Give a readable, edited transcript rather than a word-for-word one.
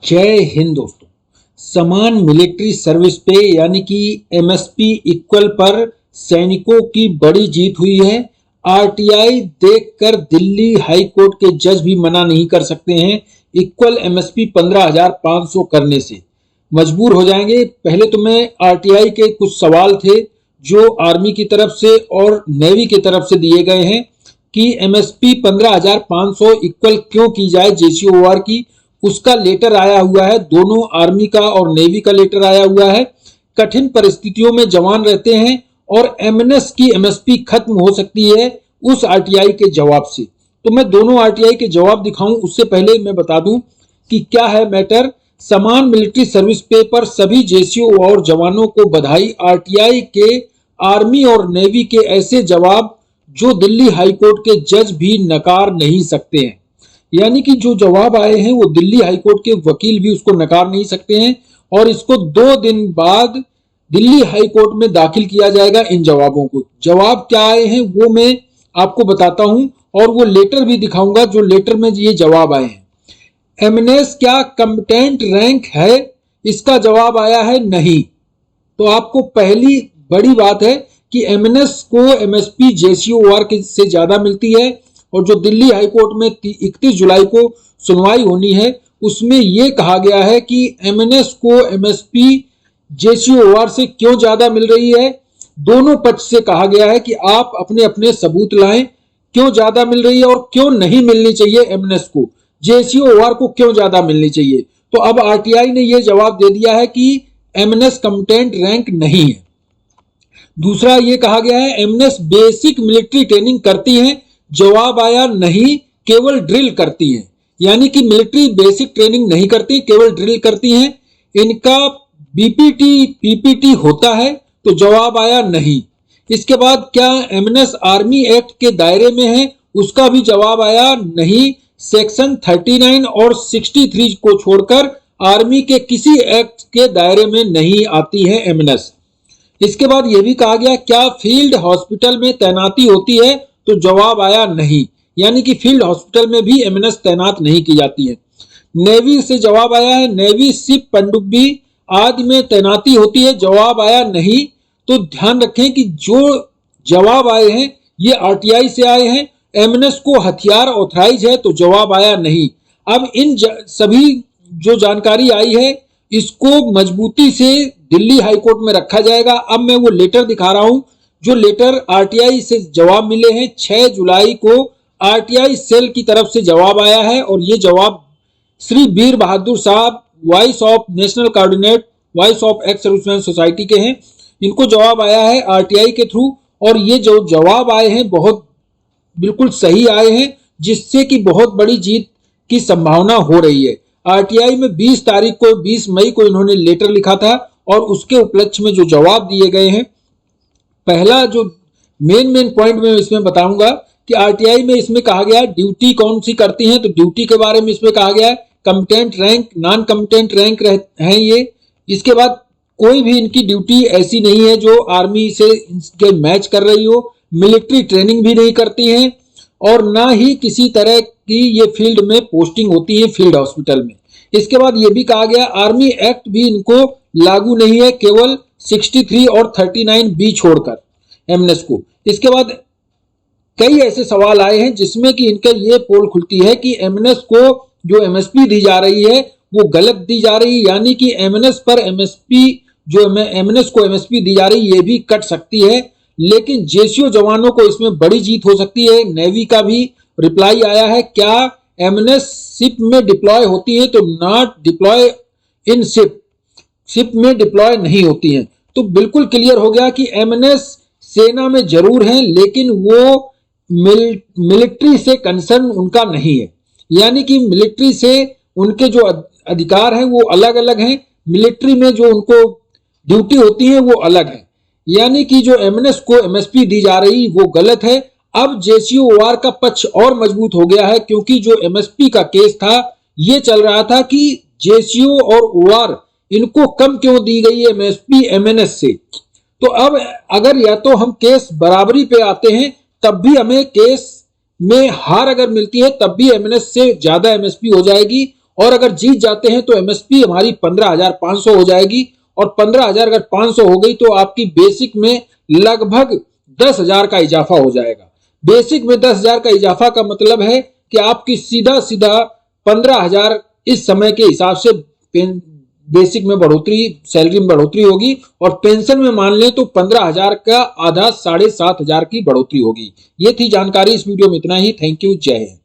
जय हिंद दोस्तों। समान मिलिट्री सर्विस पे यानी कि एमएसपी इक्वल पर सैनिकों की बड़ी जीत हुई है। आरटीआई देखकर दिल्ली हाई कोर्ट के जज भी मना नहीं कर सकते हैं इक्वल एमएसपी 15,500 करने से, मजबूर हो जाएंगे। पहले तो मैं आरटीआई के कुछ सवाल थे जो आर्मी की तरफ से और नेवी की तरफ से दिए गए हैं कि एमएसपी 15,500 इक्वल क्यों की जाए जेसीओआर की। उसका लेटर आया हुआ है, दोनों आर्मी का और नेवी का लेटर आया हुआ है। कठिन परिस्थितियों में जवान रहते हैं और एमएनएस की एमएसपी खत्म हो सकती है उस आरटीआई के जवाब से। तो मैं दोनों आरटीआई के जवाब दिखाऊं उससे पहले मैं बता दूं कि क्या है मैटर। समान मिलिट्री सर्विस पे पर सभी जेसीओ और जवानों को बधाई। आरटीआई के आर्मी और नेवी के ऐसे जवाब जो दिल्ली हाई कोर्ट के जज भी नकार नहीं सकते हैं। यानी कि जो जवाब आए हैं वो दिल्ली हाईकोर्ट के वकील भी उसको नकार नहीं सकते हैं और इसको 2 दिन बाद दिल्ली हाईकोर्ट में दाखिल किया जाएगा। इन जवाबों को, जवाब क्या आए हैं वो मैं आपको बताता हूं और वो लेटर भी दिखाऊंगा जो लेटर में ये जवाब आए हैं। एमएनएस क्या कॉम्पिटेंट रैंक है? इसका जवाब आया है नहीं। तो आपको पहली बड़ी बात है कि एमएनएस को एमएसपी जेसीओआर से ज्यादा मिलती है और जो दिल्ली हाईकोर्ट में 31 जुलाई को सुनवाई होनी है उसमें यह कहा गया है कि एमएनएस को एमएसपी जेसीओआर से क्यों ज्यादा मिल रही है। दोनों पक्ष से कहा गया है कि आप अपने अपने सबूत लाएं, क्यों ज्यादा मिल रही है और क्यों नहीं मिलनी चाहिए एमएनएस को, जेसीओआर को क्यों ज्यादा मिलनी चाहिए। तो अब आरटीआई ने यह जवाब दे दिया है कि एमएनएस कॉम्पिटेंट रैंक नहीं है। दूसरा ये कहा गया है एमएनएस बेसिक मिलिट्री ट्रेनिंग करती है। जवाब आया नहीं, केवल ड्रिल करती हैं। यानी कि मिलिट्री बेसिक ट्रेनिंग नहीं करती, केवल ड्रिल करती हैं। इनका बीपीटी पीपीटी होता है? तो जवाब आया नहीं। इसके बाद क्या एमएनएस आर्मी एक्ट के दायरे में है? उसका भी जवाब आया नहीं। सेक्शन 39 और 63 को छोड़कर आर्मी के किसी एक्ट के दायरे में नहीं आती है एमएनएस। इसके बाद यह भी कहा गया क्या फील्ड हॉस्पिटल में तैनाती होती है? तो जवाब आया नहीं। यानी कि फील्ड हॉस्पिटल में भी एमएनएस तैनात नहीं की जाती है। नेवी से जवाब आया है नेवी शिप पनडुब्बी आदि में तैनाती होती है। जवाब आया नहीं। तो ध्यान रखें कि जो जवाब आए हैं ये आरटीआई से आए हैं। एमएनएस को हथियार ऑथराइज है? तो जवाब आया नहीं। अब इन सभी जो जानकारी आई है इसको मजबूती से दिल्ली हाईकोर्ट में रखा जाएगा। अब मैं वो लेटर दिखा रहा हूं जो लेटर आरटीआई से जवाब मिले हैं। 6 जुलाई को आरटीआई सेल की तरफ से जवाब आया है और ये जवाब श्री वीर बहादुर साहब voice of national coordinate voice of ex serviceman society के हैं। इनको जवाब आया है आरटीआई के थ्रू और ये जो जवाब आए हैं बहुत बिल्कुल सही आए हैं जिससे कि बहुत बड़ी जीत की संभावना हो रही है। आरटीआई में 20 मई को इन्होंने लेटर लिखा था और उसके उपलक्ष्य में जो जवाब दिए गए हैं, पहला जो मेन पॉइंट में इसमें बताऊंगा कि आरटीआई में इसमें कहा गया ड्यूटी कौन सी करती हैं। तो ड्यूटी के बारे में इसमें कहा गया है competent rank, non competent rank हैं ये। इसके बाद कोई भी इनकी ड्यूटी ऐसी नहीं है जो आर्मी से इनके मैच कर रही हो। मिलिट्री ट्रेनिंग भी नहीं करती हैं और ना ही किसी तरह की ये फील्ड में पोस्टिंग होती है फील्ड हॉस्पिटल में। इसके बाद ये भी कहा गया आर्मी एक्ट भी इनको लागू नहीं है, केवल 63 और 39 बी छोड़कर एमएनएस को। इसके बाद कई ऐसे सवाल आए हैं जिसमें कि इनका ये पोल खुलती है कि एमएनएस को जो एमएसपी दी जा रही है वो गलत दी जा रही है। यानी कि एमएनएस पर एमएसपी जो एमएनएस को एमएसपी दी जा रही है ये भी कट सकती है। लेकिन जेसीओ जवानों को इसमें बड़ी जीत हो सकती है। नेवी का भी रिप्लाई आया है क्या एमएनएस शिप में डिप्लॉय होती है? तो not deploy in ship, ship में डिप्लॉय नहीं होती हैं। तो बिल्कुल क्लियर हो गया कि एमएनएस सेना में जरूर हैं लेकिन वो मिलिट्री से कंसर्न उनका नहीं है। यानी कि मिलिट्री से उनके जो अधिकार हैं वो अलग अलग हैं, मिलिट्री में जो उनको ड्यूटी होती है वो अलग है। यानी कि जो एमएनएस को एमएसपी दी जा रही वो गलत है। अब जेसीओआर का पक्ष और मजबूत हो गया है क्योंकि जो एमएसपी का केस था ये चल रहा था कि जेसीओ और ओआर इनको कम क्यों दी गई है एमएसपी एमएनएस से। तो अब अगर या तो हम केस बराबरी पे आते हैं तब भी हमें केस में हार अगर मिलती है तब भी एमएनएस से ज्यादा एमएसपी हो जाएगी और अगर जीत जाते हैं तो एमएसपी हमारी 15,500 हो जाएगी, और 15,000 अगर 500 हो गई तो आपकी बेसिक में लगभग 10,000 का इजाफा हो जाएगा। बेसिक में 10,000 का इजाफा का मतलब है कि आपकी सीधा सीधा 15,000 इस समय के हिसाब से बेसिक में बढ़ोतरी, सैलरी में बढ़ोतरी होगी, और पेंशन में मान लें तो 15,000 का आधा 7,500 की बढ़ोतरी होगी। ये थी जानकारी, इस वीडियो में इतना ही। थैंक यू, जय हिंद।